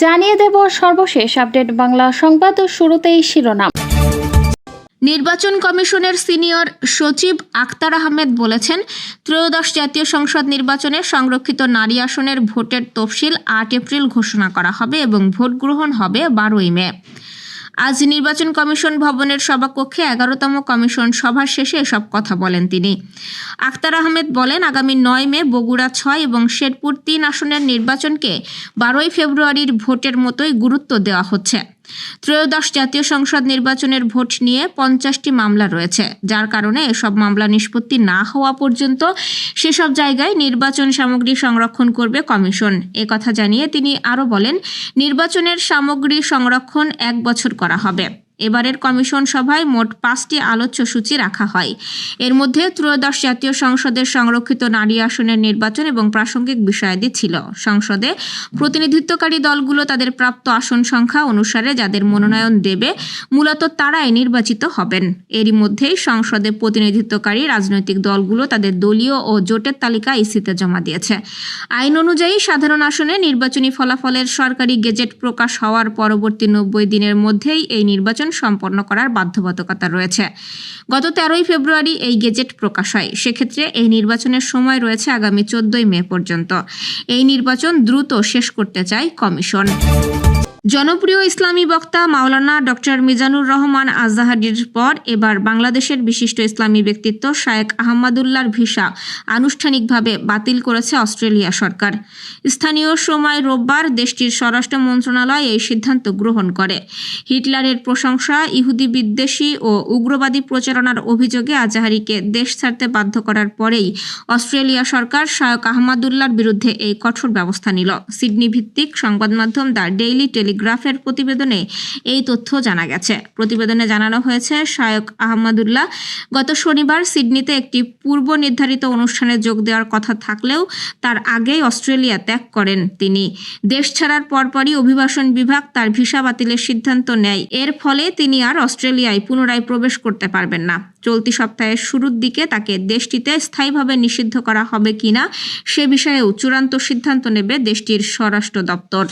জানিয়ে দেব সর্বশেষ আপডেট বাংলা সংবাদ। শুরুতেই শিরোনাম। নির্বাচন কমিশনের সিনিয়র সচিব আখতার আহমেদ বলেছেন, ত্রয়োদশ জাতীয় সংসদ নির্বাচনে সংরক্ষিত নারী আসনের ভোটের তফসিল ৮ এপ্রিল ঘোষণা করা হবে এবং ভোট গ্রহণ হবে ১২ই মে। আজ নির্বাচন কমিশন ভবনের সভাকক্ষে ১১তম কমিশন সভা শেষে এসব কথা বলেন তিনি। আখতার আহমেদ বলেন, আগামী ৯ মে বগুড়া ৬ এবং শেরপুর ৩ আসনের নির্বাচনকে ১২ই ফেব্রুয়ারির ভোটের মতোই গুরুত্ব দেওয়া হচ্ছে। ত্রয়োদশ জাতীয় সংসদ নির্বাচনের ভোট নিয়ে ৫০টি মামলা রয়েছে, যার কারণে এসব মামলা নিষ্পত্তি না হওয়া পর্যন্ত সেসব জায়গায় নির্বাচন সামগ্রী সংরক্ষণ করবে কমিশন। কথা জানিয়ে তিনি আরও বলেন, নির্বাচনের সামগ্রী সংরক্ষণ ১ বছর করা হবে। এবারের কমিশন সভায় মোট 5টি আলোচ্য সূচি রাখা হয়। এর মধ্যে ত্রয়োদশ জাতীয় সংসদের সংরক্ষিত নারী আসনের নির্বাচন এবং প্রাসঙ্গিক বিষয়াদি ছিল। সংসদে প্রতিনিধিত্বকারী দলগুলো তাদের প্রাপ্ত আসন সংখ্যা অনুসারে যাদের মনোনয়ন দেবে, মূলত তারাই নির্বাচিত হবেন। এরই মধ্যেই সংসদে প্রতিনিধিত্বকারী রাজনৈতিক দলগুলো তাদের দলীয় ও জোটের তালিকা ইসিতে জমা দিয়েছে। আইন অনুযায়ী সাধারণ আসনে নির্বাচনী ফলাফলের সরকারি গেজেট প্রকাশ হওয়ার পরবর্তী 90 দিনের মধ্যেই এই নির্বাচন সম্পন্ন করার বাধ্যবাধকতা রয়েছে। গত 13ই ফেব্রুয়ারি এই গেজেট প্রকাশ হয়। সেক্ষেত্রে এই নির্বাচনের সময় রয়েছে আগামী 14ই মে পর্যন্ত। এই নির্বাচন দ্রুত শেষ করতে চায় কমিশন। জনপ্রিয় ইসলামী বক্তা মাওলানা ডক্টর মিজানুর রহমান আজহারীর পর এবার বাংলাদেশের বিশিষ্ট ইসলামী ব্যক্তিত্ব শায়েখ আহমদুল্লাহর ভিসা আনুষ্ঠানিকভাবে বাতিল করেছে অস্ট্রেলিয়া সরকার। স্থানীয় সময় রোববার দেশটির স্বরাষ্ট্র মন্ত্রণালয় এই সিদ্ধান্ত গ্রহণ করে। হিটলারের প্রশংসা, ইহুদি বিদ্বেষী ও উগ্রবাদী প্রচারণার অভিযোগে আজহারীকে দেশ ছাড়তে বাধ্য করার পরেই অস্ট্রেলিয়া সরকার শায়েখ আহমদুল্লাহর বিরুদ্ধে এই কঠোর ব্যবস্থা নিল। সিডনি ভিত্তিক সংবাদ মাধ্যম দ্য ডেইলি টেলিগ্রাফের প্রতিবেদনে এই তথ্য জানা গেছে। প্রতিবেদনে জানানো হয়েছে, শায়েখ আহমদুল্লাহ গত শনিবার সিডনিতে একটি পূর্ব নির্ধারিত অনুষ্ঠানে যোগ দেওয়ার কথা থাকলেও তার আগেই অস্ট্রেলিয়া ত্যাগ করেন তিনি। দেশ ছাড়ার পরপরই অভিবাসন বিভাগ তার ভিসা বাতিলের সিদ্ধান্ত নেয়। এর ফলে তিনি আর অস্ট্রেলিয়ায় পুনরায় প্রবেশ করতে পারবেন না। চলতি সপ্তাহের শুরুর দিকে তাকে দেশটিতে স্থায়ীভাবে নিষিদ্ধ করা হবে কিনা সে বিষয়েও চূড়ান্ত সিদ্ধান্ত নেবে দেশটির স্বরাষ্ট্র দপ্তর।